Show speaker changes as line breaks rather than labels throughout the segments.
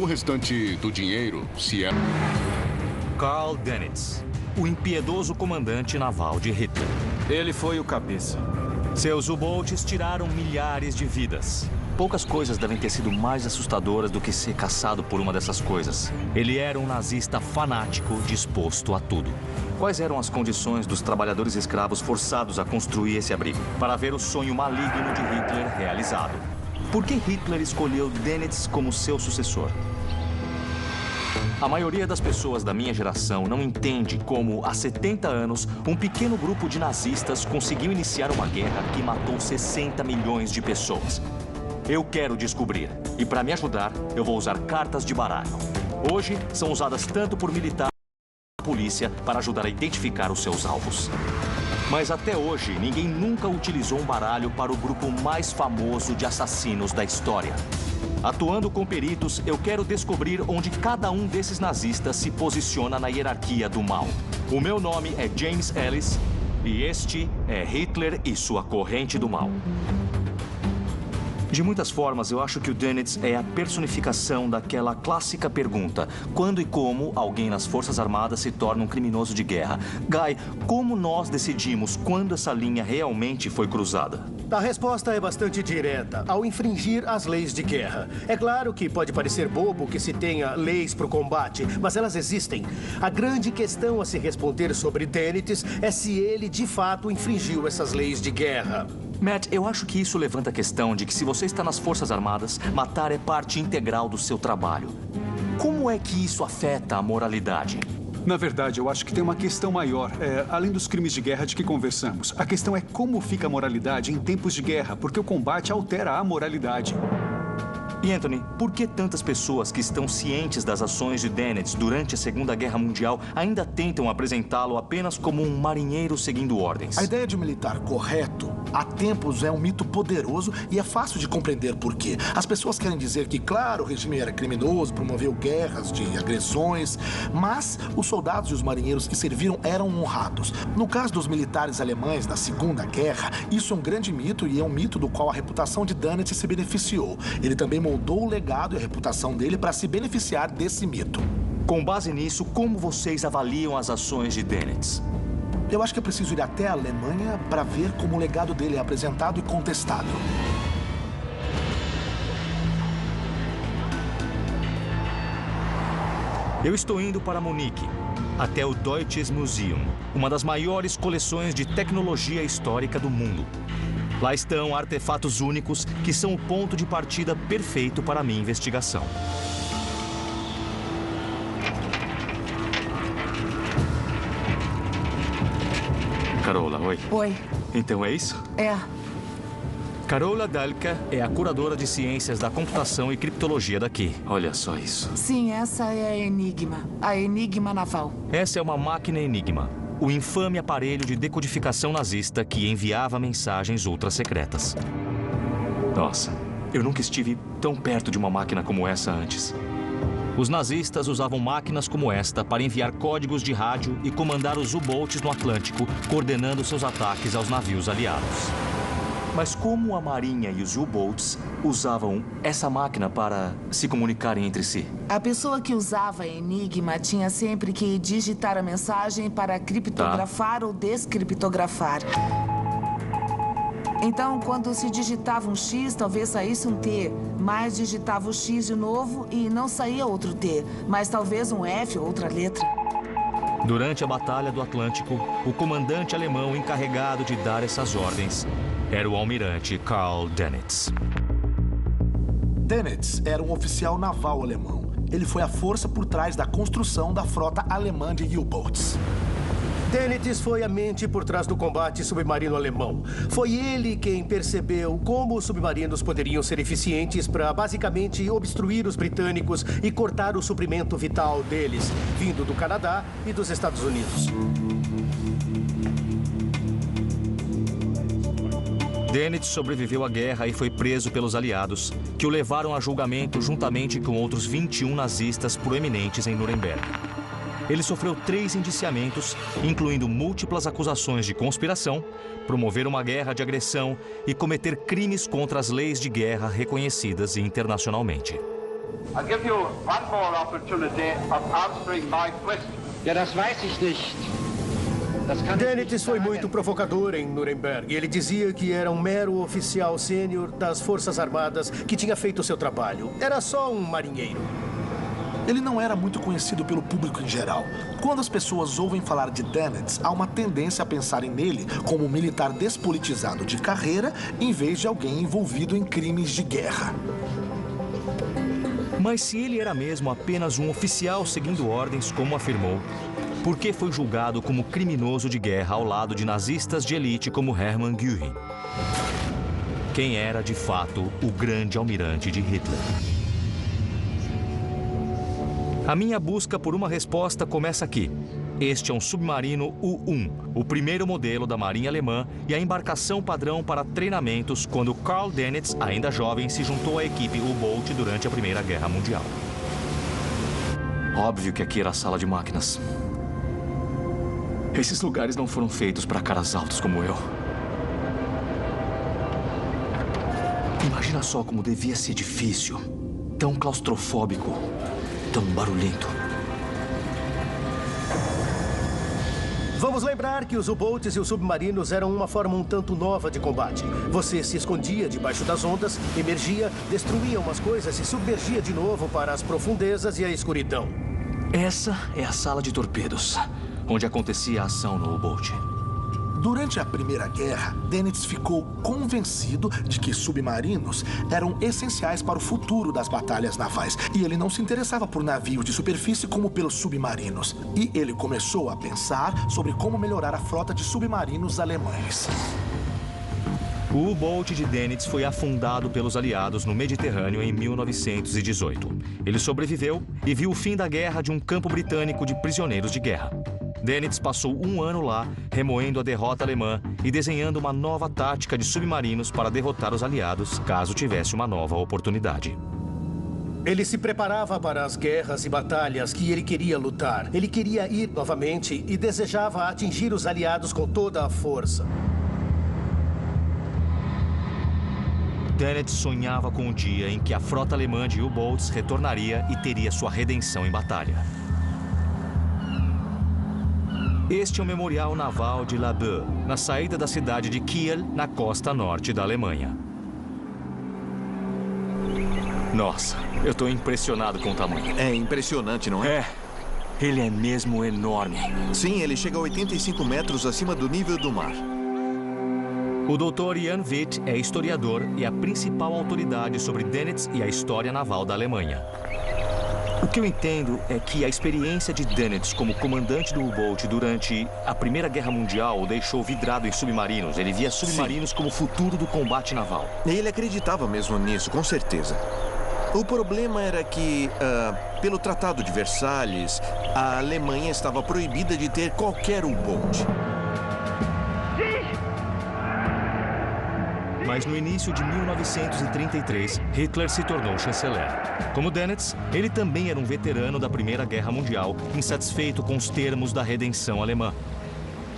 O restante do dinheiro, se é...
Karl Dönitz, o impiedoso comandante naval de Hitler.
Ele foi o cabeça.
Seus U-Boats tiraram milhares de vidas. Poucas coisas devem ter sido mais assustadoras do que ser caçado por uma dessas coisas. Ele era um nazista fanático, disposto a tudo. Quais eram as condições dos trabalhadores escravos forçados a construir esse abrigo? Para ver o sonho maligno de Hitler realizado. Por que Hitler escolheu Dönitz como seu sucessor? A maioria das pessoas da minha geração não entende como, há 70 anos, um pequeno grupo de nazistas conseguiu iniciar uma guerra que matou 60 milhões de pessoas. Eu quero descobrir. E para me ajudar, eu vou usar cartas de baralho. Hoje, são usadas tanto por militares quanto por polícia para ajudar a identificar os seus alvos. Mas até hoje, ninguém nunca utilizou um baralho para o grupo mais famoso de assassinos da história. Atuando com peritos, eu quero descobrir onde cada um desses nazistas se posiciona na hierarquia do mal. O meu nome é James Ellis e este é Hitler e sua corrente do mal. De muitas formas, eu acho que o Dönitz é a personificação daquela clássica pergunta: quando e como alguém nas Forças Armadas se torna um criminoso de guerra? Guy, como nós decidimos quando essa linha realmente foi cruzada?
A resposta é bastante direta: ao infringir as leis de guerra. É claro que pode parecer bobo que se tenha leis para o combate, mas elas existem. A grande questão a se responder sobre Dönitz é se ele de fato infringiu essas leis de guerra.
Matt, eu acho que isso levanta a questão de que se você está nas Forças Armadas, matar é parte integral do seu trabalho. Como é que isso afeta a moralidade?
Na verdade, eu acho que tem uma questão maior, além dos crimes de guerra de que conversamos. A questão é como fica a moralidade em tempos de guerra, porque o combate altera a moralidade.
E, Anthony, por que tantas pessoas que estão cientes das ações de Dönitz durante a Segunda Guerra Mundial ainda tentam apresentá-lo apenas como um marinheiro seguindo ordens?
A ideia de um militar correto, há tempos, é um mito poderoso e é fácil de compreender por quê. As pessoas querem dizer que, claro, o regime era criminoso, promoveu guerras de agressões, mas os soldados e os marinheiros que serviram eram honrados. No caso dos militares alemães da Segunda Guerra, isso é um grande mito e é um mito do qual a reputação de Dönitz se beneficiou. Ele também moldou o legado e a reputação dele para se beneficiar desse mito.
Com base nisso, como vocês avaliam as ações de Dönitz?
Eu acho que é preciso ir até a Alemanha para ver como o legado dele é apresentado e contestado.
Eu estou indo para Munique, até o Deutsches Museum, uma das maiores coleções de tecnologia histórica do mundo. Lá estão artefatos únicos que são o ponto de partida perfeito para a minha investigação. Carola, oi.
Oi.
Então é isso?
É.
Carola Dalka é a curadora de ciências da computação e criptologia daqui. Olha só isso.
Sim, essa é a Enigma Naval.
Essa é uma máquina Enigma. O infame aparelho de decodificação nazista que enviava mensagens ultra-secretas. Nossa, eu nunca estive tão perto de uma máquina como essa antes. Os nazistas usavam máquinas como esta para enviar códigos de rádio e comandar os U-Boats no Atlântico, coordenando seus ataques aos navios aliados. Mas como a Marinha e os U-Boats usavam essa máquina para se comunicarem entre si?
A pessoa que usava a Enigma tinha sempre que digitar a mensagem para criptografar ou descriptografar. Então, quando se digitava um X, talvez saísse um T. Mas digitava o X de novo e não saía outro T. Mas talvez um F ou outra letra.
Durante a Batalha do Atlântico, o comandante alemão encarregado de dar essas ordens era o almirante Karl Dönitz.
Dönitz era um oficial naval alemão. Ele foi a força por trás da construção da frota alemã de U-Boats.
Dönitz foi a mente por trás do combate submarino alemão. Foi ele quem percebeu como os submarinos poderiam ser eficientes para, basicamente, obstruir os britânicos e cortar o suprimento vital deles, vindo do Canadá e dos Estados Unidos.
Dönitz sobreviveu à guerra e foi preso pelos aliados, que o levaram a julgamento juntamente com outros 21 nazistas proeminentes em Nuremberg. Ele sofreu 3 indiciamentos, incluindo múltiplas acusações de conspiração, promover uma guerra de agressão e cometer crimes contra as leis de guerra reconhecidas internacionalmente.
I'll give you one more opportunity of answering my question.
Ja, das weiß ich nicht.
Dennett foi muito provocador em Nuremberg. Ele dizia que era um mero oficial sênior das Forças Armadas que tinha feito o seu trabalho. Era só um marinheiro.
Ele não era muito conhecido pelo público em geral. Quando as pessoas ouvem falar de Dennett, há uma tendência a pensarem nele como um militar despolitizado de carreira, em vez de alguém envolvido em crimes de guerra.
Mas se ele era mesmo apenas um oficial seguindo ordens, como afirmou, por que foi julgado como criminoso de guerra ao lado de nazistas de elite como Hermann Göring? Quem era, de fato, o grande almirante de Hitler? A minha busca por uma resposta começa aqui. Este é um submarino U-1, o primeiro modelo da Marinha Alemã e a embarcação padrão para treinamentos quando Karl Dönitz, ainda jovem, se juntou à equipe U-Boot durante a Primeira Guerra Mundial. Óbvio que aqui era a sala de máquinas. Esses lugares não foram feitos para caras altos como eu. Imagina só como devia ser difícil, tão claustrofóbico, tão barulhento.
Vamos lembrar que os U-Boats e os submarinos eram uma forma um tanto nova de combate. Você se escondia debaixo das ondas, emergia, destruía umas coisas e submergia de novo para as profundezas e a escuridão.
Essa é a sala de torpedos, onde acontecia a ação no U-Boat.
Durante a Primeira Guerra, Dönitz ficou convencido de que submarinos eram essenciais para o futuro das batalhas navais. E ele não se interessava por navios de superfície como pelos submarinos. E ele começou a pensar sobre como melhorar a frota de submarinos alemães.
O U-Boat de Dönitz foi afundado pelos aliados no Mediterrâneo em 1918. Ele sobreviveu e viu o fim da guerra de um campo britânico de prisioneiros de guerra. Dönitz passou um ano lá, remoendo a derrota alemã e desenhando uma nova tática de submarinos para derrotar os aliados, caso tivesse uma nova oportunidade.
Ele se preparava para as guerras e batalhas que ele queria lutar. Ele queria ir novamente e desejava atingir os aliados com toda a força.
Dönitz sonhava com o dia em que a frota alemã de U-Boats retornaria e teria sua redenção em batalha. Este é o Memorial Naval de Laboe, na saída da cidade de Kiel, na costa norte da Alemanha. Nossa, eu estou impressionado com o tamanho.
É impressionante, não é?
Ele é mesmo enorme.
Sim, ele chega a 85 metros acima do nível do mar.
O Dr. Jan Witt é historiador e a principal autoridade sobre Dönitz e a história naval da Alemanha. O que eu entendo é que a experiência de Dönitz como comandante do U-Boat durante a Primeira Guerra Mundial o deixou vidrado em submarinos. Ele via submarinos como o futuro do combate naval.
Ele acreditava mesmo nisso, com certeza. O problema era que, pelo Tratado de Versalhes, a Alemanha estava proibida de ter qualquer U-Boat.
Mas no início de 1933, Hitler se tornou chanceler. Como Dönitz, ele também era um veterano da Primeira Guerra Mundial, insatisfeito com os termos da redenção alemã.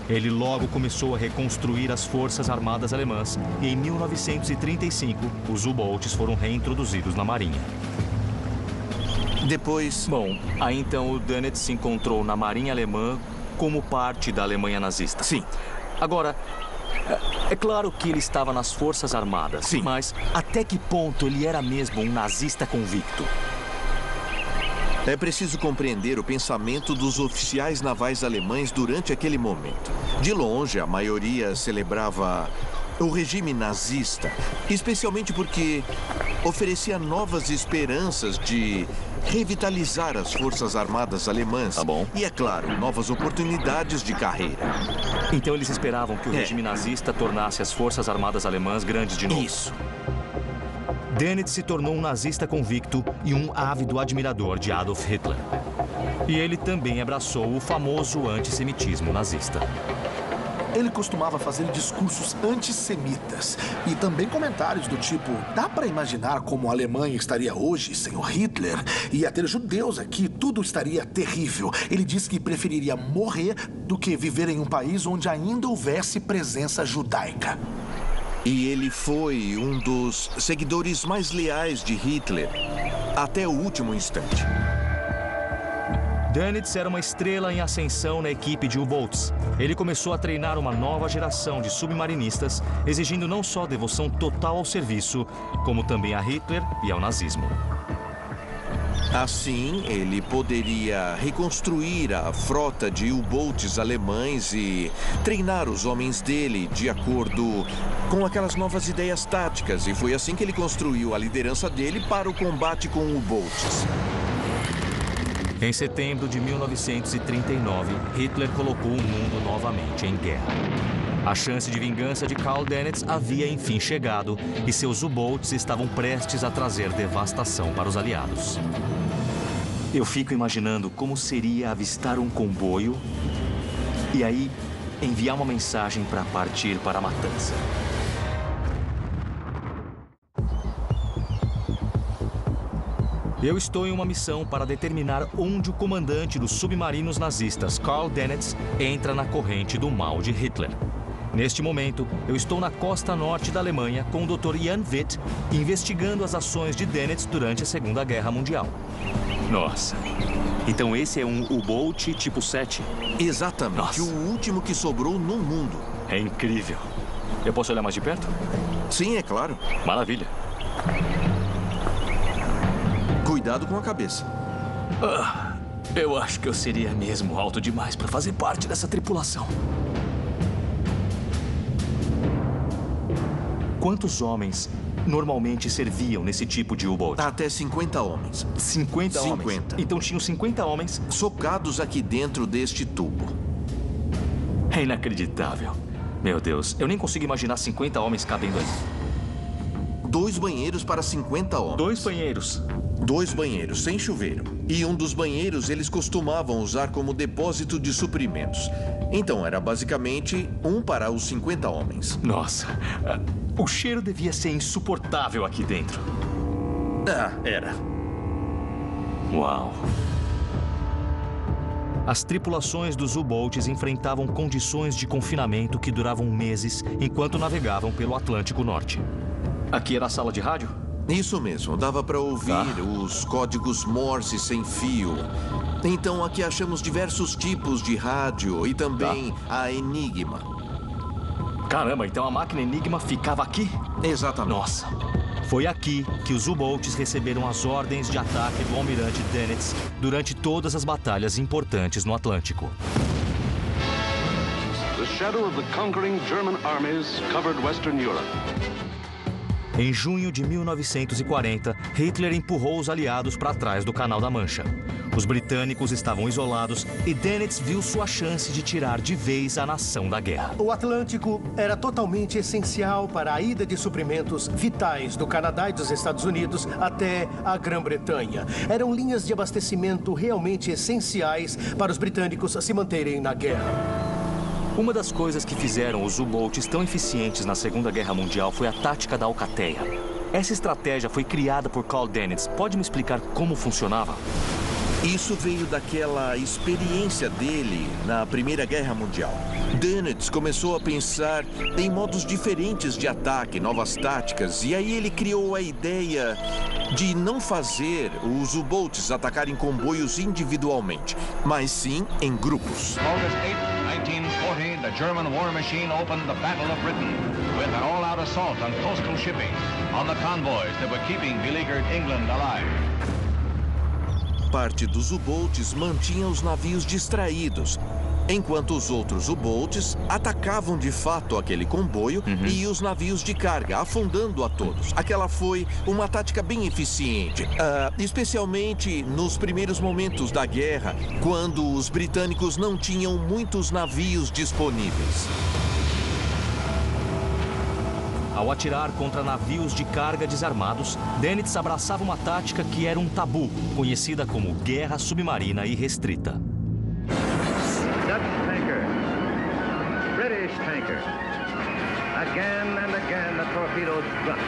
Ele logo começou a reconstruir as forças armadas alemãs e em 1935, os U-Boats foram reintroduzidos na Marinha.
Depois...
Bom, aí então o Dönitz se encontrou na Marinha Alemã como parte da Alemanha nazista.
Sim.
Agora... é claro que ele estava nas Forças Armadas,
sim,
mas até que ponto ele era mesmo um nazista convicto?
É preciso compreender o pensamento dos oficiais navais alemães durante aquele momento. De longe, a maioria celebrava o regime nazista, especialmente porque oferecia novas esperanças de revitalizar as forças armadas alemãs.
Tá bom.
E, é claro, novas oportunidades de carreira.
Então eles esperavam que o regime nazista tornasse as forças armadas alemãs grandes de novo.
Isso.
Dönitz se tornou um nazista convicto e um ávido admirador de Adolf Hitler. E ele também abraçou o famoso antissemitismo nazista.
Ele costumava fazer discursos antissemitas e também comentários do tipo: dá para imaginar como a Alemanha estaria hoje sem o Hitler? Ia ter judeus aqui, tudo estaria terrível. Ele disse que preferiria morrer do que viver em um país onde ainda houvesse presença judaica.
E ele foi um dos seguidores mais leais de Hitler. até o último instante.
Dönitz era uma estrela em ascensão na equipe de U-Boats. Ele começou a treinar uma nova geração de submarinistas, exigindo não só devoção total ao serviço, como também a Hitler e ao nazismo.
Assim, ele poderia reconstruir a frota de U-Boats alemães e treinar os homens dele de acordo com aquelas novas ideias táticas. E foi assim que ele construiu a liderança dele para o combate com U-Boats.
Em setembro de 1939, Hitler colocou o mundo novamente em guerra. A chance de vingança de Karl Dönitz havia enfim chegado e seus U-Boats estavam prestes a trazer devastação para os aliados. Eu fico imaginando como seria avistar um comboio e aí enviar uma mensagem para partir para a matança. Eu estou em uma missão para determinar onde o comandante dos submarinos nazistas, Karl Dönitz, entra na corrente do mal de Hitler. Neste momento, eu estou na costa norte da Alemanha com o Dr. Jan Witt, investigando as ações de Dönitz durante a Segunda Guerra Mundial. Nossa, então esse é um U-Boat tipo 7?
Exatamente,
Nossa.
O último que sobrou no mundo.
É incrível. Eu posso olhar mais de perto?
Sim, é claro.
Maravilha.
Cuidado com a cabeça.
Eu acho que eu seria mesmo alto demais para fazer parte dessa tripulação. Quantos homens normalmente serviam nesse tipo de U-Boat?
Até 50 homens.
50 homens?
50.
Então tinham 50 homens
Socados aqui dentro deste tubo.
É inacreditável. Meu Deus, eu nem consigo imaginar 50 homens cabendo ali.
2 banheiros para 50 homens.
2 banheiros.
2 banheiros, sem chuveiro. E um dos banheiros eles costumavam usar como depósito de suprimentos. Então era basicamente um para os 50 homens.
Nossa, o cheiro devia ser insuportável aqui dentro.
Era.
Uau. As tripulações dos U-Boats enfrentavam condições de confinamento que duravam meses enquanto navegavam pelo Atlântico Norte. Aqui era a sala de rádio?
Isso mesmo, dava para ouvir os códigos Morse sem fio. Então aqui achamos diversos tipos de rádio e também a Enigma.
Caramba, então a máquina Enigma ficava aqui?
Exatamente.
Nossa. Foi aqui que os U-Boats receberam as ordens de ataque do almirante Dönitz durante todas as batalhas importantes no Atlântico.
The shadow of the conquering German armies covered Western Europe.
Em junho de 1940, Hitler empurrou os aliados para trás do Canal da Mancha. Os britânicos estavam isolados e Dönitz viu sua chance de tirar de vez a nação da guerra.
O Atlântico era totalmente essencial para a ida de suprimentos vitais do Canadá e dos Estados Unidos até a Grã-Bretanha. Eram linhas de abastecimento realmente essenciais para os britânicos se manterem na guerra.
Uma das coisas que fizeram os U-Boats tão eficientes na Segunda Guerra Mundial foi a tática da alcateia. Essa estratégia foi criada por Karl Dönitz. Pode me explicar como funcionava?
Isso veio daquela experiência dele na Primeira Guerra Mundial. Dönitz começou a pensar em modos diferentes de ataque, novas táticas, e aí ele criou a ideia de não fazer os U-Boats atacarem comboios individualmente, mas sim em grupos.
August 8, 1940, the German war machine opened the Battle of Britain with an all-out assault on coastal shipping, on the convoys that were keeping beleaguered England alive.
Parte dos U-Boats mantinha os navios distraídos, enquanto os outros U-Boats atacavam de fato aquele comboio e os navios de carga, afundando a todos. Aquela foi uma tática bem eficiente, especialmente nos primeiros momentos da guerra, quando os britânicos não tinham muitos navios disponíveis.
Ao atirar contra navios de carga desarmados, Dönitz abraçava uma tática que era um tabu, conhecida como guerra submarina irrestrita.
Dutch tanker, British tanker. Again and again the torpedoes struck.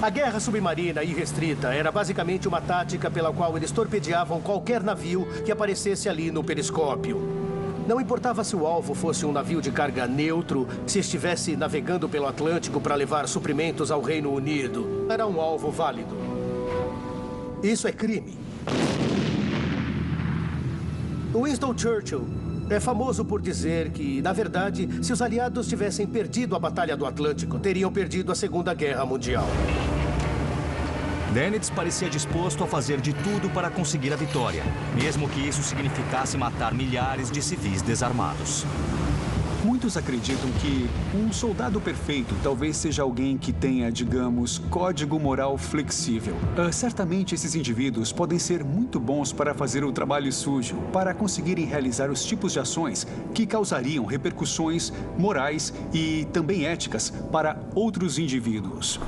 A guerra submarina irrestrita era basicamente uma tática pela qual eles torpedeavam qualquer navio que aparecesse ali no periscópio. Não importava se o alvo fosse um navio de carga neutro, se estivesse navegando pelo Atlântico para levar suprimentos ao Reino Unido. Era um alvo válido. Isso é crime. Winston Churchill é famoso por dizer que, na verdade, se os aliados tivessem perdido a Batalha do Atlântico, teriam perdido a Segunda Guerra Mundial.
Dennett parecia disposto a fazer de tudo para conseguir a vitória, mesmo que isso significasse matar milhares de civis desarmados.
Muitos acreditam que um soldado perfeito talvez seja alguém que tenha, digamos, código moral flexível. Certamente esses indivíduos podem ser muito bons para fazer o trabalho sujo, para conseguirem realizar os tipos de ações que causariam repercussões morais e também éticas para outros indivíduos.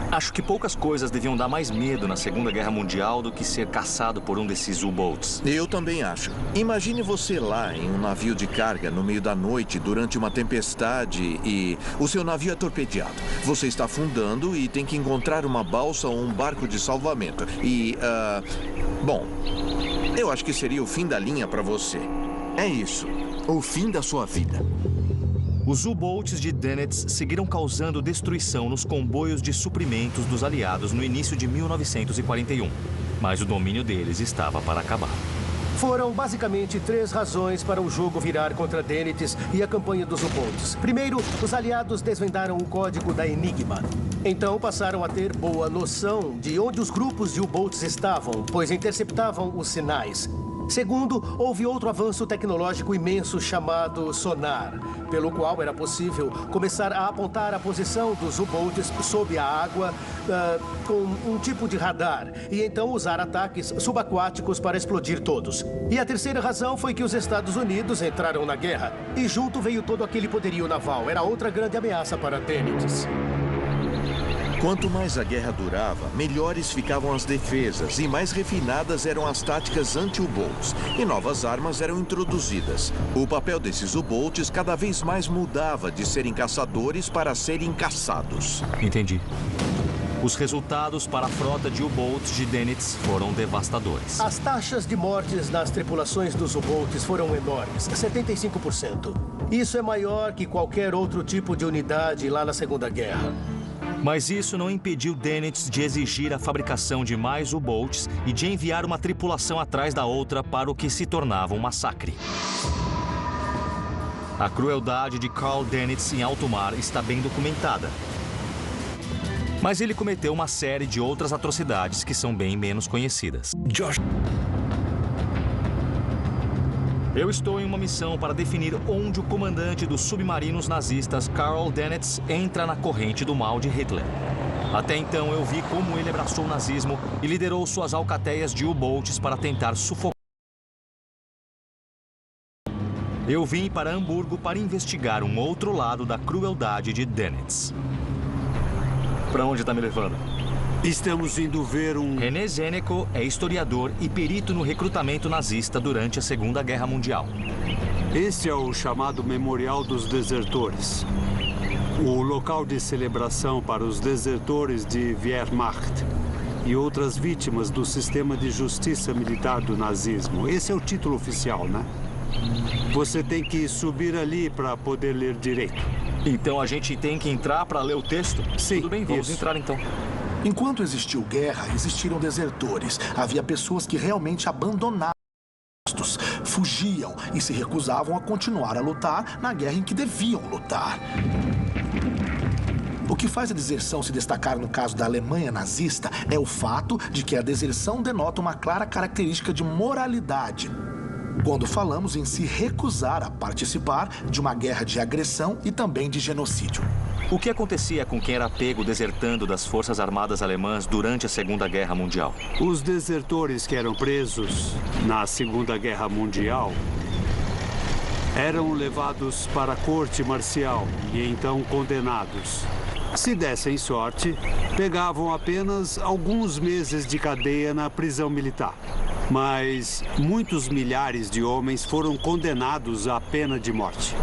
Acho que poucas coisas deviam dar mais medo na Segunda Guerra Mundial do que ser caçado por um desses U-Boats.
Eu também acho. Imagine você lá em um navio de carga no meio da noite durante uma tempestade e o seu navio é torpedeado. Você está afundando e tem que encontrar uma balsa ou um barco de salvamento. Bom, eu acho que seria o fim da linha para você. É isso. O fim da sua vida.
Os U-Boats de Dennett seguiram causando destruição nos comboios de suprimentos dos aliados no início de 1941. Mas o domínio deles estava para acabar.
Foram basicamente 3 razões para o jogo virar contra Dennett e a campanha dos U-Boats. Primeiro, os aliados desvendaram o código da Enigma. Então passaram a ter boa noção de onde os grupos de U-Boats estavam, pois interceptavam os sinais. Segundo, houve outro avanço tecnológico imenso chamado sonar, pelo qual era possível começar a apontar a posição dos U-Boats sob a água com um tipo de radar e então usar ataques subaquáticos para explodir todos. E a terceira razão foi que os Estados Unidos entraram na guerra e junto veio todo aquele poderio naval. Era outra grande ameaça para Dennett.
Quanto mais a guerra durava, melhores ficavam as defesas e mais refinadas eram as táticas anti-U-Boats. E novas armas eram introduzidas. O papel desses U-Boats cada vez mais mudava de serem caçadores para serem caçados.
Entendi. Os resultados para a frota de U-Boats de Dennett foram devastadores.
As taxas de mortes nas tripulações dos U-Boats foram enormes, 75%. Isso é maior que qualquer outro tipo de unidade lá na Segunda Guerra.
Mas isso não impediu Dennett de exigir a fabricação de mais U-Boats e de enviar uma tripulação atrás da outra para o que se tornava um massacre. A crueldade de Carl Dennett em alto mar está bem documentada. Mas ele cometeu uma série de outras atrocidades que são bem menos conhecidas. Eu estou em uma missão para definir onde o comandante dos submarinos nazistas, Carl Dennett, entra na corrente do mal de Hitler. Até então, eu vi como ele abraçou o nazismo e liderou suas alcateias de U-Boats para tentar sufocar. Eu vim para Hamburgo para investigar um outro lado da crueldade de Dennett. Para onde está me levando?
Estamos indo ver um...
René Zeneco é historiador e perito no recrutamento nazista durante a Segunda Guerra Mundial.
Este é o chamado Memorial dos Desertores. O local de celebração para os desertores de Wehrmacht e outras vítimas do sistema de justiça militar do nazismo. Esse é o título oficial, né? Você tem que subir ali para poder ler direito.
Então a gente tem que entrar para ler o texto?
Sim,
tudo bem, vamos entrar então.
Enquanto existiu guerra, existiram desertores. Havia pessoas que realmente abandonaram os postos, fugiam e se recusavam a continuar a lutar na guerra em que deviam lutar. O que faz a deserção se destacar no caso da Alemanha nazista é o fato de que a deserção denota uma clara característica de moralidade. Quando falamos em se recusar a participar de uma guerra de agressão e também de genocídio.
O que acontecia com quem era pego desertando das Forças Armadas Alemãs durante a Segunda Guerra Mundial?
Os desertores que eram presos na Segunda Guerra Mundial eram levados para a corte marcial e então condenados. Se dessem sorte, pegavam apenas alguns meses de cadeia na prisão militar. Mas muitos milhares de homens foram condenados à pena de morte.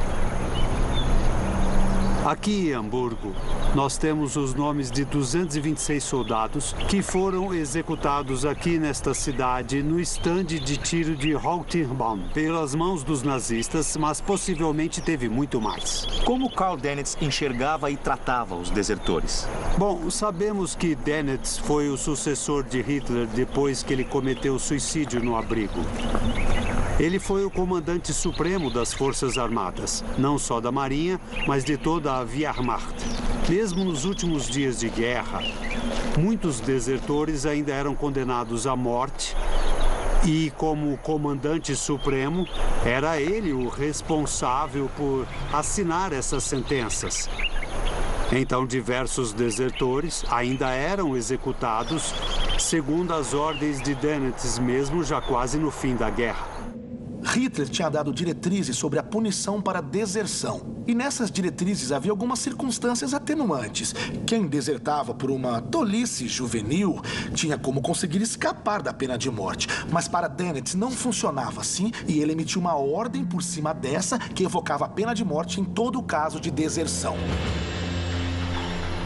Aqui em Hamburgo, nós temos os nomes de 226 soldados que foram executados aqui nesta cidade no estande de tiro de Rottenbaum pelas mãos dos nazistas, mas possivelmente teve muito mais.
Como Karl Dönitz enxergava e tratava os desertores?
Bom, sabemos que Dönitz foi o sucessor de Hitler depois que ele cometeu suicídio no abrigo. Ele foi o comandante supremo das Forças Armadas, não só da Marinha, mas de toda a Wehrmacht. Mesmo nos últimos dias de guerra, muitos desertores ainda eram condenados à morte e, como comandante supremo, era ele o responsável por assinar essas sentenças. Então, diversos desertores ainda eram executados segundo as ordens de Dönitz, mesmo já quase no fim da guerra.
Hitler tinha dado diretrizes sobre a punição para deserção. E nessas diretrizes havia algumas circunstâncias atenuantes. Quem desertava por uma tolice juvenil tinha como conseguir escapar da pena de morte. Mas para Dönitz não funcionava assim e ele emitiu uma ordem por cima dessa que evocava a pena de morte em todo caso de deserção.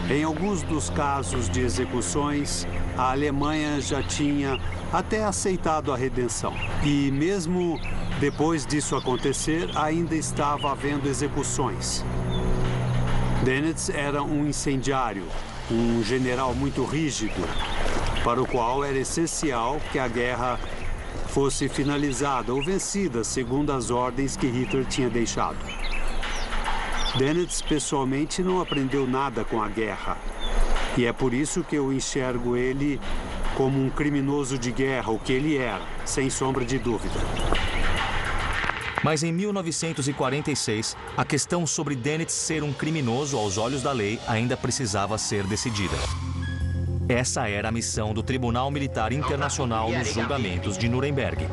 Em alguns dos casos de execuções, a Alemanha já tinha até aceitado a redenção. E mesmo depois disso acontecer, ainda estava havendo execuções. Dönitz era um incendiário, um general muito rígido, para o qual era essencial que a guerra fosse finalizada ou vencida segundo as ordens que Hitler tinha deixado. Dönitz, pessoalmente, não aprendeu nada com a guerra. E é por isso que eu enxergo ele como um criminoso de guerra, o que ele era, sem sombra de dúvida.
Mas em 1946, a questão sobre Dönitz ser um criminoso aos olhos da lei ainda precisava ser decidida. Essa era a missão do Tribunal Militar Internacional nos julgamentos de Nuremberg.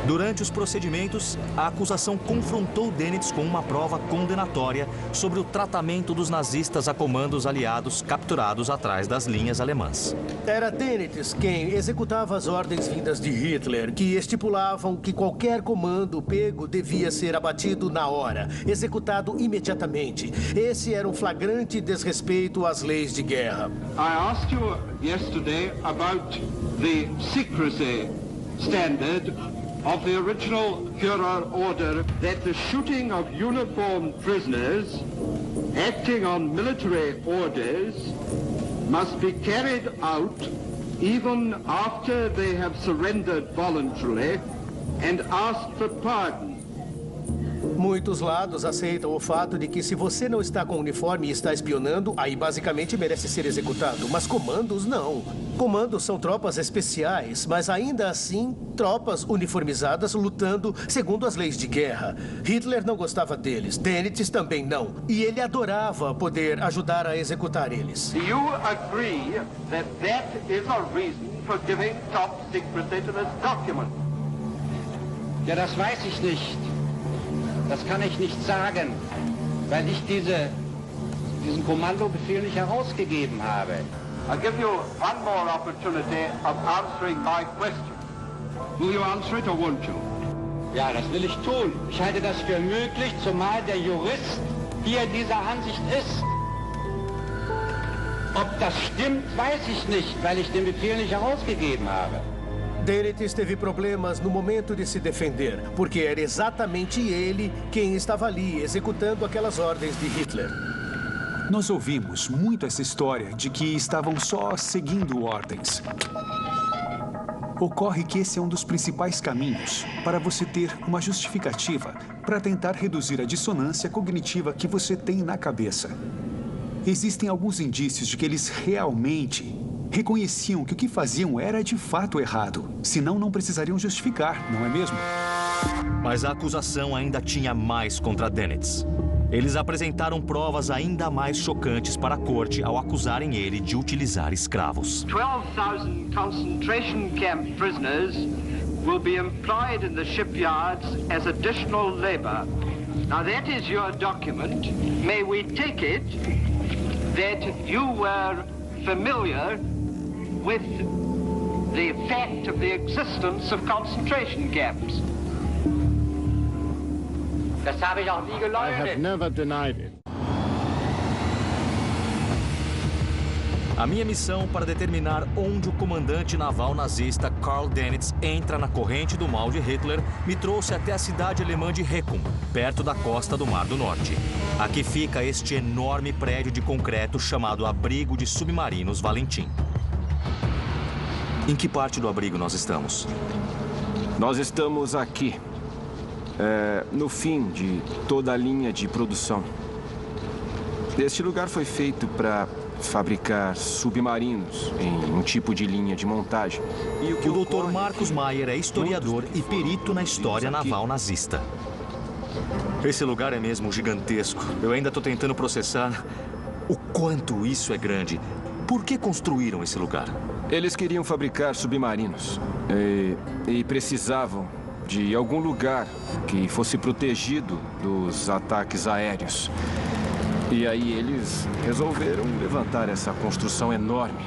Durante os procedimentos, a acusação confrontou Dönitz com uma prova condenatória sobre o tratamento dos nazistas a comandos aliados capturados atrás das linhas alemãs.
Era Dönitz quem executava as ordens vindas de Hitler, que estipulavam que qualquer comando pego devia ser abatido na hora, executado imediatamente. Esse era um flagrante desrespeito às leis de guerra.
I asked you yesterday about the secrecy standard of the original Führer order that the shooting of uniformed prisoners acting on military orders must be carried out even after they have surrendered voluntarily and asked for pardon.
Muitos lados aceitam o fato de que se você não está com uniforme e está espionando, aí basicamente merece ser executado. Mas comandos não. Comandos são tropas especiais, mas ainda assim tropas uniformizadas lutando segundo as leis de guerra. Hitler não gostava deles, Dönitz também não. E ele adorava poder ajudar a executar eles.
Do you agree that that is a reason for giving top secrecy to this document?
Ja, das weiß ich nicht. Das kann ich nicht sagen, weil ich diesen Kommandobefehl nicht herausgegeben habe.
I'll give you one more opportunity of answering my question.
Will you answer it or won't you?
Ja, das will ich tun. Ich halte das für möglich, zumal der Jurist hier dieser Ansicht ist. Ob das stimmt, weiß ich nicht, weil ich den Befehl nicht herausgegeben habe.
Dönitz teve problemas no momento de se defender, porque era exatamente ele quem estava ali executando aquelas ordens de Hitler.
Nós ouvimos muito essa história de que estavam só seguindo ordens. Ocorre que esse é um dos principais caminhos para você ter uma justificativa para tentar reduzir a dissonância cognitiva que você tem na cabeça. Existem alguns indícios de que eles realmente reconheciam que o que faziam era de fato errado. Senão, não precisariam justificar, não é mesmo?
Mas a acusação ainda tinha mais contra Dönitz. Eles apresentaram provas ainda mais chocantes para a corte ao acusarem ele de utilizar escravos.
12,000 concentration camp prisoners will be employed in the shipyards as additional labor. Now that is your document. May we take it that you were familiar with the fact of the existence of concentration camps?
Das habe ich auch nie
I have never denied it.
A minha missão para determinar onde o comandante naval nazista Karl Dönitz entra na corrente do mal de Hitler me trouxe até a cidade alemã de Heckum, perto da costa do Mar do Norte. Aqui fica este enorme prédio de concreto chamado Abrigo de Submarinos Valentim. Em que parte do abrigo nós estamos?
Nós estamos aqui, no fim de toda a linha de produção. Este lugar foi feito para fabricar submarinos em um tipo de linha de montagem. E
o Dr. Marcus Mayer é historiador e perito na história naval nazista. Esse lugar é mesmo gigantesco. Eu ainda estou tentando processar o quanto isso é grande. Por que construíram esse lugar?
Eles queriam fabricar submarinos e precisavam de algum lugar que fosse protegido dos ataques aéreos. E aí eles resolveram levantar essa construção enorme,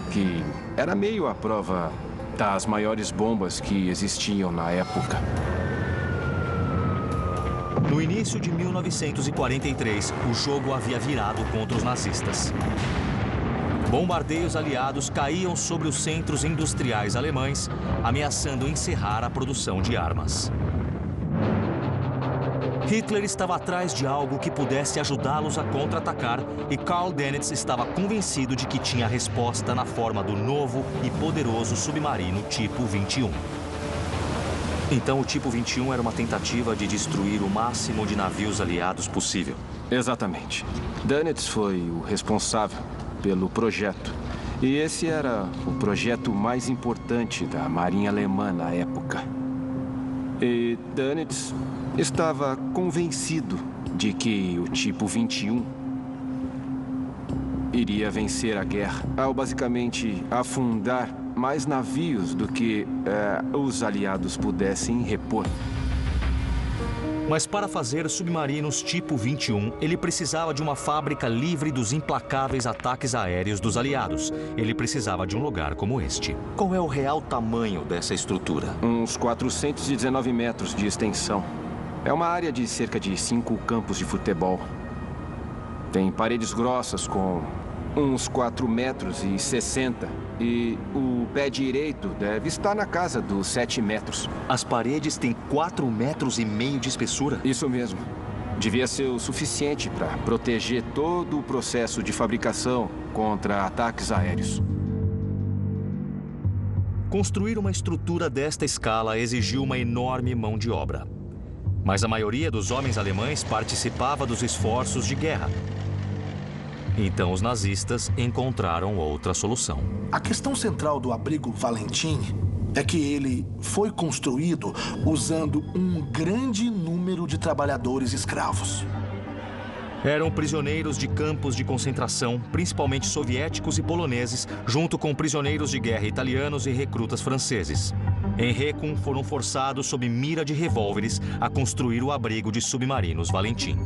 que era meio à prova das maiores bombas que existiam na época.
No início de 1943, o jogo havia virado contra os nazistas. Bombardeios aliados caíam sobre os centros industriais alemães, ameaçando encerrar a produção de armas. Hitler estava atrás de algo que pudesse ajudá-los a contra-atacar e Karl Dönitz estava convencido de que tinha a resposta na forma do novo e poderoso submarino Tipo 21. Então o Tipo 21 era uma tentativa de destruir o máximo de navios aliados possível.
Exatamente. Dönitz foi o responsável pelo projeto. E esse era o projeto mais importante da Marinha Alemã na época. E Dönitz estava convencido de que o Tipo 21 iria vencer a guerra ao basicamente afundar mais navios do que os aliados pudessem repor.
Mas para fazer submarinos Tipo 21, ele precisava de uma fábrica livre dos implacáveis ataques aéreos dos aliados. Ele precisava de um lugar como este. Qual é o real tamanho dessa estrutura?
Uns 419 metros de extensão. É uma área de cerca de 5 campos de futebol. Tem paredes grossas com uns 4,60 metros. E o pé direito deve estar na casa dos 7 metros.
As paredes têm 4,5 metros de espessura?
Isso mesmo. Devia ser o suficiente para proteger todo o processo de fabricação contra ataques aéreos.
Construir uma estrutura desta escala exigiu uma enorme mão de obra. Mas a maioria dos homens alemães participava dos esforços de guerra. Então os nazistas encontraram outra solução.
A questão central do abrigo Valentim é que ele foi construído usando um grande número de trabalhadores escravos.
Eram prisioneiros de campos de concentração, principalmente soviéticos e poloneses, junto com prisioneiros de guerra italianos e recrutas franceses. Em Heckum, foram forçados sob mira de revólveres a construir o abrigo de submarinos Valentim.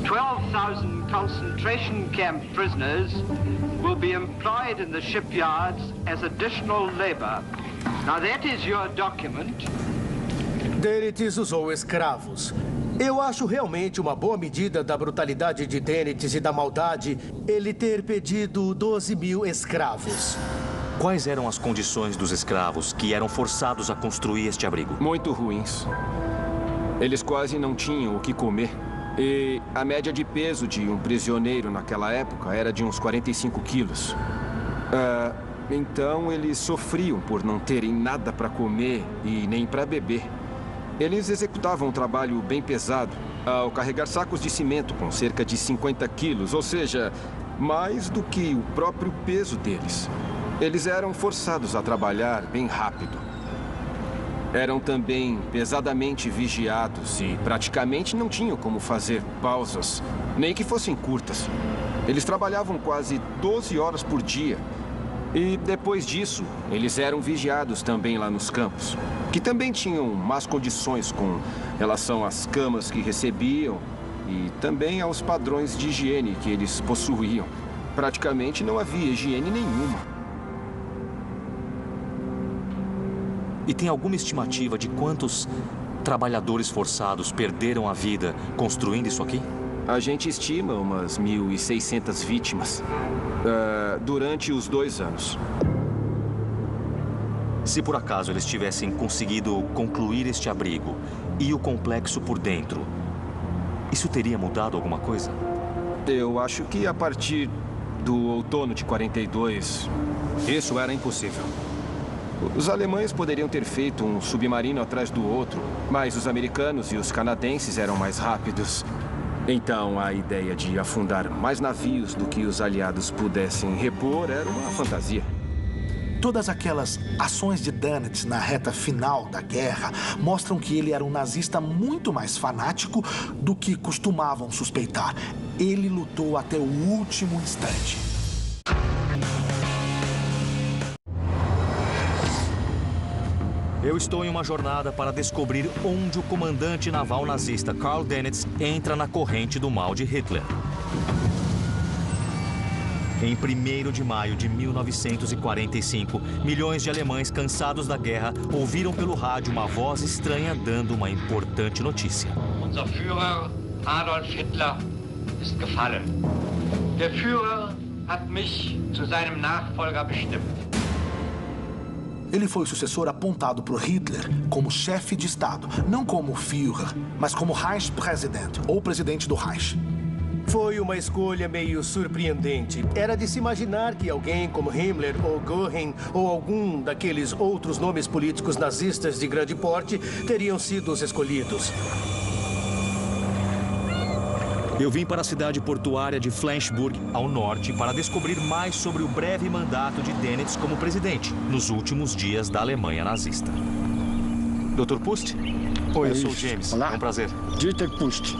12,000 concentration camp prisoners will be employed in the shipyards as additional labor. Now that is your document.
Dönitz usou escravos. Eu acho realmente uma boa medida da brutalidade de Dönitz e da maldade ele ter pedido 12.000 escravos.
Quais eram as condições dos escravos que eram forçados a construir este abrigo?
Muito ruins. Eles quase não tinham o que comer. E a média de peso de um prisioneiro naquela época era de uns 45 quilos. Então eles sofriam por não terem nada para comer e nem para beber. Eles executavam um trabalho bem pesado ao carregar sacos de cimento com cerca de 50 quilos, ou seja, mais do que o próprio peso deles. Eles eram forçados a trabalhar bem rápido. Eram também pesadamente vigiados e praticamente não tinham como fazer pausas, nem que fossem curtas. Eles trabalhavam quase 12 horas por dia. E depois disso, eles eram vigiados também lá nos campos, que também tinham más condições com relação às camas que recebiam e também aos padrões de higiene que eles possuíam. Praticamente não havia higiene nenhuma.
E tem alguma estimativa de quantos trabalhadores forçados perderam a vida construindo isso aqui?
A gente estima umas 1.600 vítimas durante os 2 anos.
Se por acaso eles tivessem conseguido concluir este abrigo e o complexo por dentro, isso teria mudado alguma coisa?
Eu acho que a partir do outono de 42, isso era impossível. Os alemães poderiam ter feito um submarino atrás do outro, mas os americanos e os canadenses eram mais rápidos. Então, a ideia de afundar mais navios do que os aliados pudessem repor era uma fantasia.
Todas aquelas ações de Dönitz na reta final da guerra mostram que ele era um nazista muito mais fanático do que costumavam suspeitar. Ele lutou até o último instante.
Eu estou em uma jornada para descobrir onde o comandante naval nazista Karl Dönitz entra na corrente do mal de Hitler. Em 1º de maio de 1945, milhões de alemães cansados da guerra ouviram pelo rádio uma voz estranha dando uma importante notícia.
Unser Führer Adolf Hitler ist gefallen. Der Führer hat mich zu seinem Nachfolger bestimmt.
Ele foi o sucessor apontado por Hitler como chefe de Estado, não como Führer, mas como Reichspräsident, ou presidente do Reich.
Foi uma escolha meio surpreendente. Era de se imaginar que alguém como Himmler ou Göring ou algum daqueles outros nomes políticos nazistas de grande porte teriam sido os escolhidos.
Eu vim para a cidade portuária de Flensburg, ao norte, para descobrir mais sobre o breve mandato de Dönitz como presidente, nos últimos dias da Alemanha nazista. Dr. Pust? Oi, eu sou o James.
Olá.
É um prazer.
Dieter Pust.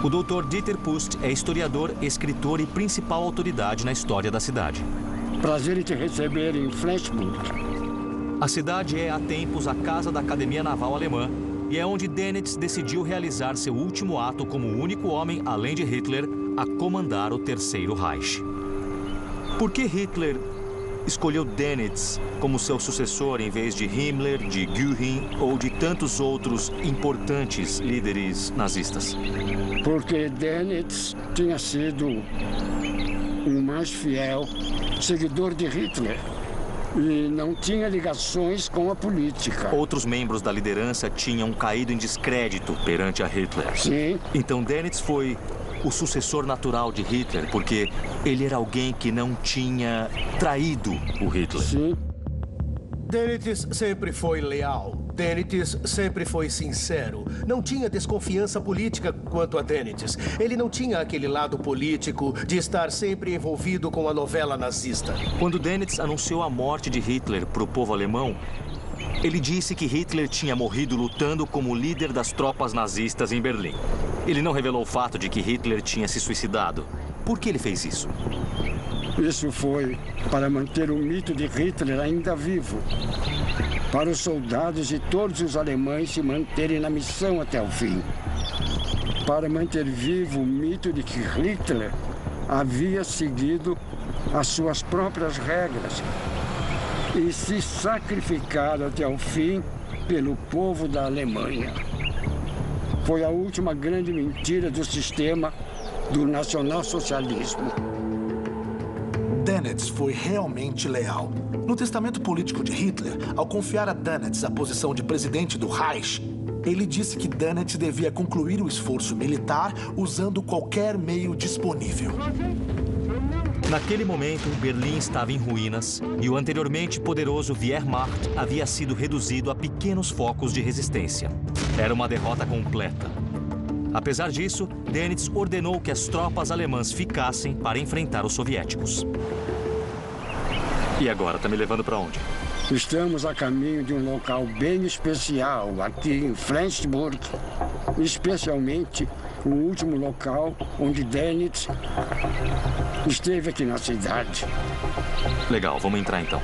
O Dr. Dieter Pust é historiador, escritor e principal autoridade na história da cidade.
Prazer em te receber em Flensburg.
A cidade é, há tempos, a casa da Academia Naval Alemã e é onde Dönitz decidiu realizar seu último ato como o único homem, além de Hitler, a comandar o Terceiro Reich. Por que Hitler escolheu Dönitz como seu sucessor em vez de Himmler, de Göring ou de tantos outros importantes líderes nazistas?
Porque Dönitz tinha sido o mais fiel seguidor de Hitler e não tinha ligações com a política.
Outros membros da liderança tinham caído em descrédito perante a Hitler.
Sim.
Então Dönitz foi o sucessor natural de Hitler, porque ele era alguém que não tinha traído o Hitler.
Sim.
Dönitz sempre foi leal. Dönitz sempre foi sincero. Não tinha desconfiança política quanto a Dönitz. Ele não tinha aquele lado político de estar sempre envolvido com a novela nazista.
Quando Dönitz anunciou a morte de Hitler para o povo alemão, ele disse que Hitler tinha morrido lutando como líder das tropas nazistas em Berlim. Ele não revelou o fato de que Hitler tinha se suicidado. Por que ele fez isso?
Isso foi para manter o mito de Hitler ainda vivo. Para os soldados e todos os alemães se manterem na missão até o fim. Para manter vivo o mito de que Hitler havia seguido as suas próprias regras e se sacrificado até o fim pelo povo da Alemanha. Foi a última grande mentira do sistema do nacionalsocialismo.
Dönitz foi realmente leal. No testamento político de Hitler, ao confiar a Dönitz a posição de presidente do Reich, ele disse que Dönitz devia concluir o esforço militar usando qualquer meio disponível.
Naquele momento, Berlim estava em ruínas e o anteriormente poderoso Wehrmacht havia sido reduzido a pequenos focos de resistência. Era uma derrota completa. Apesar disso, Dönitz ordenou que as tropas alemãs ficassem para enfrentar os soviéticos. E agora, tá me levando para onde?
Estamos a caminho de um local bem especial aqui em Flensburg, especialmente o último local onde Dönitz esteve aqui na cidade.
Legal, vamos entrar então.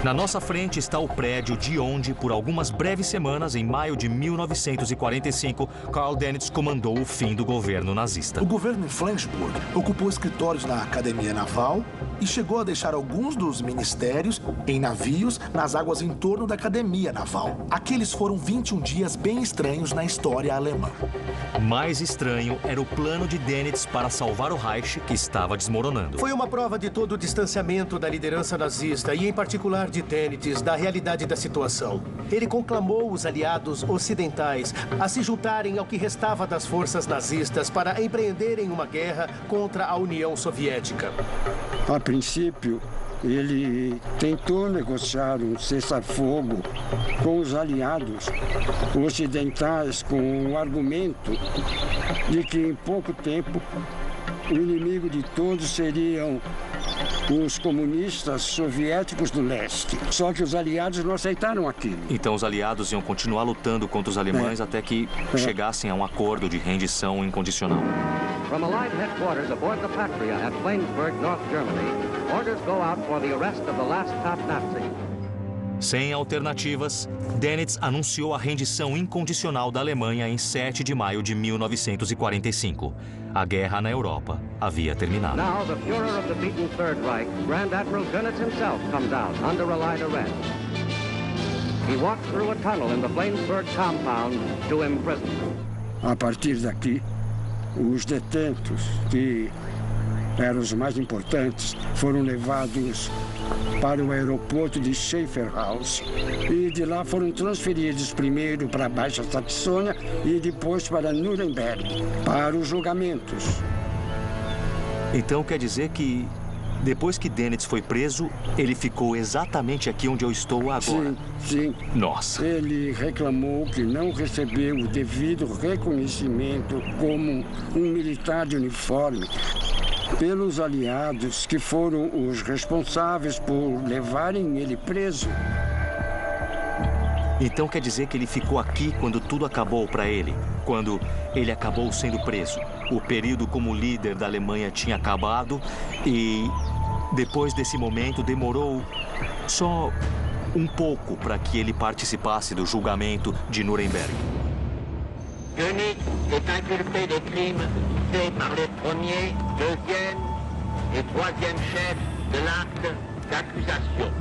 Na nossa frente está o prédio de onde, por algumas breves semanas, em maio de 1945, Karl Dönitz comandou o fim do governo nazista.
O governo em Flensburg ocupou escritórios na Academia Naval, e chegou a deixar alguns dos ministérios em navios nas águas em torno da Academia Naval. Aqueles foram 21 dias bem estranhos na história alemã.
Mais estranho era o plano de Dönitz para salvar o Reich, que estava desmoronando.
Foi uma prova de todo o distanciamento da liderança nazista e, em particular, de Dönitz, da realidade da situação. Ele conclamou os aliados ocidentais a se juntarem ao que restava das forças nazistas para empreenderem uma guerra contra a União Soviética.
A princípio, ele tentou negociar um cessar-fogo com os aliados ocidentais com o argumento de que em pouco tempo o inimigo de todos seriam os comunistas soviéticos do leste. Só que os aliados não aceitaram aquilo.
Então os aliados iam continuar lutando contra os alemães até que chegassem a um acordo de rendição incondicional.
From Allied headquarters aboard the Patria at Flensburg, North Germany, orders go out for the arrest of the last top Nazi.
Sem alternativas, Dönitz anunciou a rendição incondicional da Alemanha em 7 de maio de 1945. A guerra na Europa havia terminado.
Now the Führer of the beaten Third Reich, Grand Admiral Dönitz himself, comes out under Allied arrest. He walks through a tunnel in the Flensburg compound to imprisonment.
A partir daqui, os detentos, que eram os mais importantes, foram levados para o aeroporto de Schaeferhaus e de lá foram transferidos primeiro para a Baixa Saxônia e depois para Nuremberg, para os julgamentos.
Então quer dizer que, depois que Dönitz foi preso, ele ficou exatamente aqui onde eu estou agora?
Sim.
Nossa.
Ele reclamou que não recebeu o devido reconhecimento como um militar de uniforme pelos aliados que foram os responsáveis por levarem ele preso.
Então quer dizer que ele ficou aqui quando tudo acabou para ele? Quando ele acabou sendo preso? O período como líder da Alemanha tinha acabado e depois desse momento demorou só um pouco para que ele participasse do julgamento de Nuremberg.
Dönitz est inculpé des crimes faits par les premiers, deuxième et troisième chefs de l'acte d'accusation.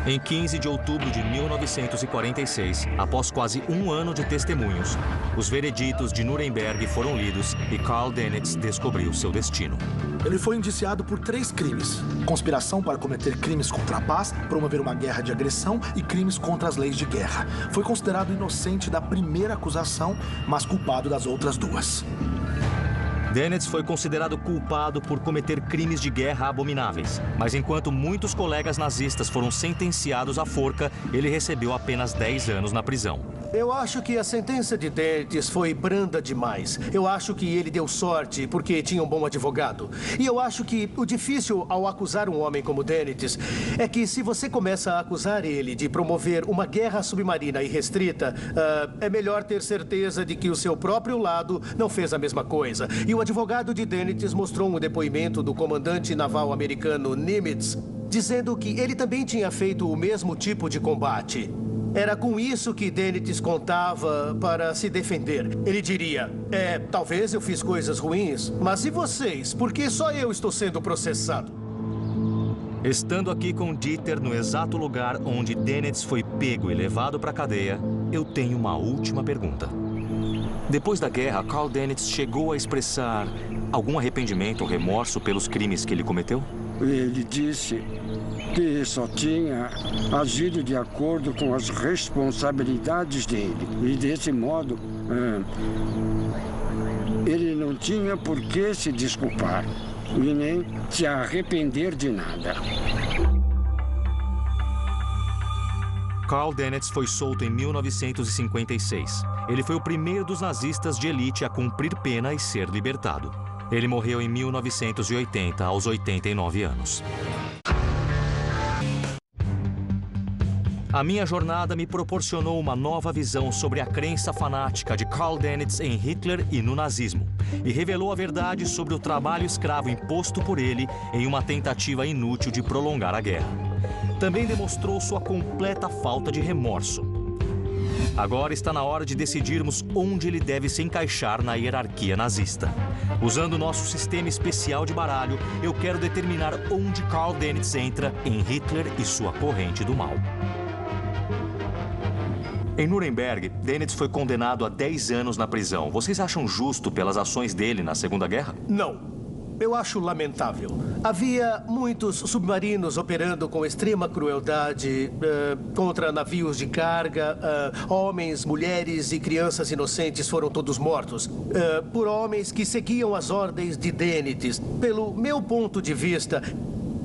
Em 15 de outubro de 1946, após quase um ano de testemunhos, os vereditos de Nuremberg foram lidos e Karl Dönitz descobriu seu destino.
Ele foi indiciado por 3 crimes: conspiração para cometer crimes contra a paz, promover uma guerra de agressão e crimes contra as leis de guerra. Foi considerado inocente da primeira acusação, mas culpado das outras 2.
Dönitz foi considerado culpado por cometer crimes de guerra abomináveis. Mas enquanto muitos colegas nazistas foram sentenciados à forca, ele recebeu apenas 10 anos na prisão.
Eu acho que a sentença de Dönitz foi branda demais. Eu acho que ele deu sorte porque tinha um bom advogado. E eu acho que o difícil ao acusar um homem como Dönitz é que se você começa a acusar ele de promover uma guerra submarina irrestrita, é melhor ter certeza de que o seu próprio lado não fez a mesma coisa. E o advogado de Dönitz mostrou um depoimento do comandante naval americano Nimitz, dizendo que ele também tinha feito o mesmo tipo de combate. Era com isso que Dönitz contava para se defender. Ele diria, talvez eu fiz coisas ruins, mas e vocês? Por que só eu estou sendo processado?
Estando aqui com Dieter no exato lugar onde Dönitz foi pego e levado para a cadeia, eu tenho uma última pergunta. Depois da guerra, Karl Dönitz chegou a expressar algum arrependimento ou remorso pelos crimes que ele cometeu?
Ele disse que só tinha agido de acordo com as responsabilidades dele. E desse modo, ele não tinha por que se desculpar e nem se arrepender de nada.
Karl Dönitz foi solto em 1956. Ele foi o primeiro dos nazistas de elite a cumprir pena e ser libertado. Ele morreu em 1980, aos 89 anos. A minha jornada me proporcionou uma nova visão sobre a crença fanática de Karl Dönitz em Hitler e no nazismo, e revelou a verdade sobre o trabalho escravo imposto por ele em uma tentativa inútil de prolongar a guerra. Também demonstrou sua completa falta de remorso. Agora está na hora de decidirmos onde ele deve se encaixar na hierarquia nazista. Usando o nosso sistema especial de baralho, eu quero determinar onde Karl Dönitz entra em Hitler e sua corrente do mal. Em Nuremberg, Dönitz foi condenado a 10 anos na prisão. Vocês acham justo pelas ações dele na Segunda Guerra?
Não. Eu acho lamentável. Havia muitos submarinos operando com extrema crueldade contra navios de carga. Homens, mulheres e crianças inocentes foram todos mortos por homens que seguiam as ordens de Dönitz. Pelo meu ponto de vista,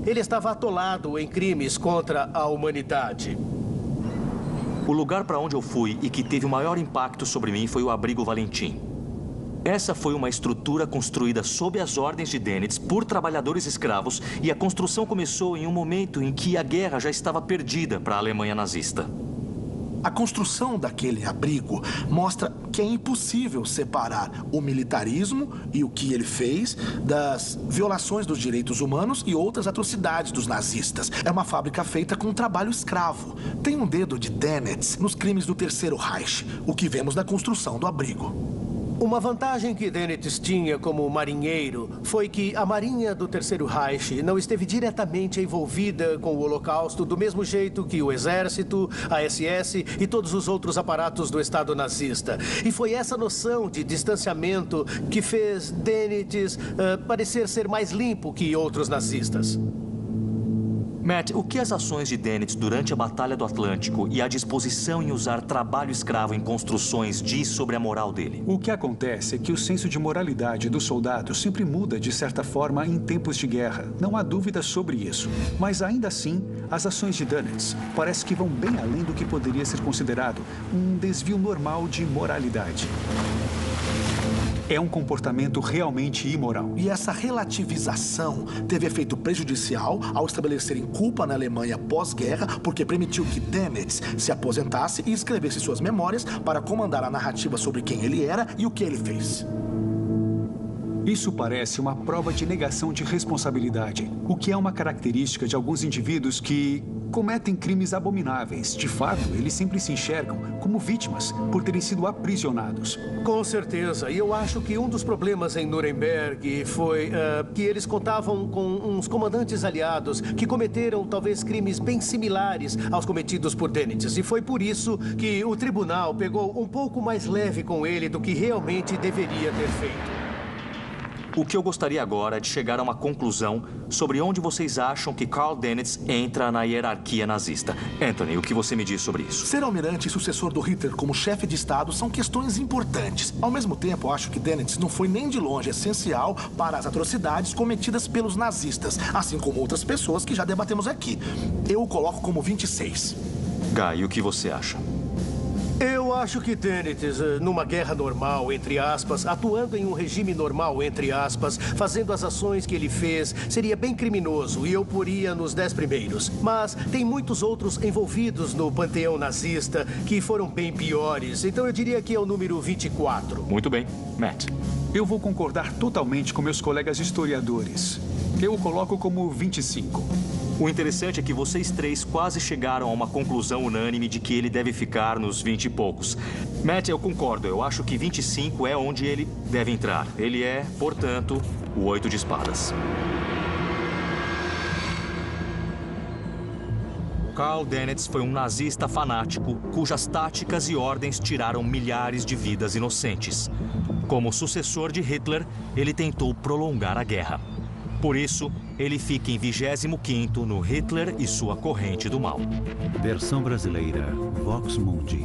ele estava atolado em crimes contra a humanidade.
O lugar para onde eu fui e que teve o maior impacto sobre mim foi o Abrigo Valentim. Essa foi uma estrutura construída sob as ordens de Dönitz por trabalhadores escravos e a construção começou em um momento em que a guerra já estava perdida para a Alemanha nazista.
A construção daquele abrigo mostra que é impossível separar o militarismo e o que ele fez das violações dos direitos humanos e outras atrocidades dos nazistas. É uma fábrica feita com trabalho escravo. Tem um dedo de Dönitz nos crimes do Terceiro Reich, o que vemos na construção do abrigo.
Uma vantagem que Dönitz tinha como marinheiro foi que a marinha do Terceiro Reich não esteve diretamente envolvida com o Holocausto do mesmo jeito que o Exército, a SS e todos os outros aparatos do Estado nazista. E foi essa noção de distanciamento que fez Dönitz parecer ser mais limpo que outros nazistas.
Matt, o que as ações de Dönitz durante a Batalha do Atlântico e a disposição em usar trabalho escravo em construções diz sobre a moral dele?
O que acontece é que o senso de moralidade dos soldados sempre muda de certa forma em tempos de guerra. Não há dúvida sobre isso. Mas ainda assim, as ações de Dönitz parece que vão bem além do que poderia ser considerado um desvio normal de moralidade. É um comportamento realmente imoral.
E essa relativização teve efeito prejudicial ao estabelecerem culpa na Alemanha pós-guerra, porque permitiu que Dönitz se aposentasse e escrevesse suas memórias para comandar a narrativa sobre quem ele era e o que ele fez.
Isso parece uma prova de negação de responsabilidade, o que é uma característica de alguns indivíduos que cometem crimes abomináveis. De fato, eles sempre se enxergam como vítimas por terem sido aprisionados.
Com certeza. E eu acho que um dos problemas em Nuremberg foi que eles contavam com uns comandantes aliados que cometeram talvez crimes bem similares aos cometidos por Dönitz. E foi por isso que o tribunal pegou um pouco mais leve com ele do que realmente deveria ter feito.
O que eu gostaria agora é de chegar a uma conclusão sobre onde vocês acham que Karl Dönitz entra na hierarquia nazista. Anthony, o que você me diz sobre isso?
Ser almirante e sucessor do Hitler como chefe de Estado são questões importantes. Ao mesmo tempo, acho que Dönitz não foi nem de longe essencial para as atrocidades cometidas pelos nazistas, assim como outras pessoas que já debatemos aqui. Eu o coloco como 26.
Guy, o que você acha?
Eu acho que Dönitz, numa guerra normal, entre aspas, atuando em um regime normal, entre aspas, fazendo as ações que ele fez, seria bem criminoso e eu poria nos 10 primeiros. Mas tem muitos outros envolvidos no panteão nazista que foram bem piores, então eu diria que é o número 24.
Muito bem. Matt?
Eu vou concordar totalmente com meus colegas historiadores. Eu o coloco como 25.
O interessante é que vocês três quase chegaram a uma conclusão unânime de que ele deve ficar nos 20 e poucos. Matt, eu concordo. Eu acho que 25 é onde ele deve entrar. Ele é, portanto, o 8 de espadas. Karl Dönitz foi um nazista fanático cujas táticas e ordens tiraram milhares de vidas inocentes. Como sucessor de Hitler, ele tentou prolongar a guerra. Por isso, ele fica em 25º no Hitler e sua corrente do mal.
Versão brasileira, Vox Mundi.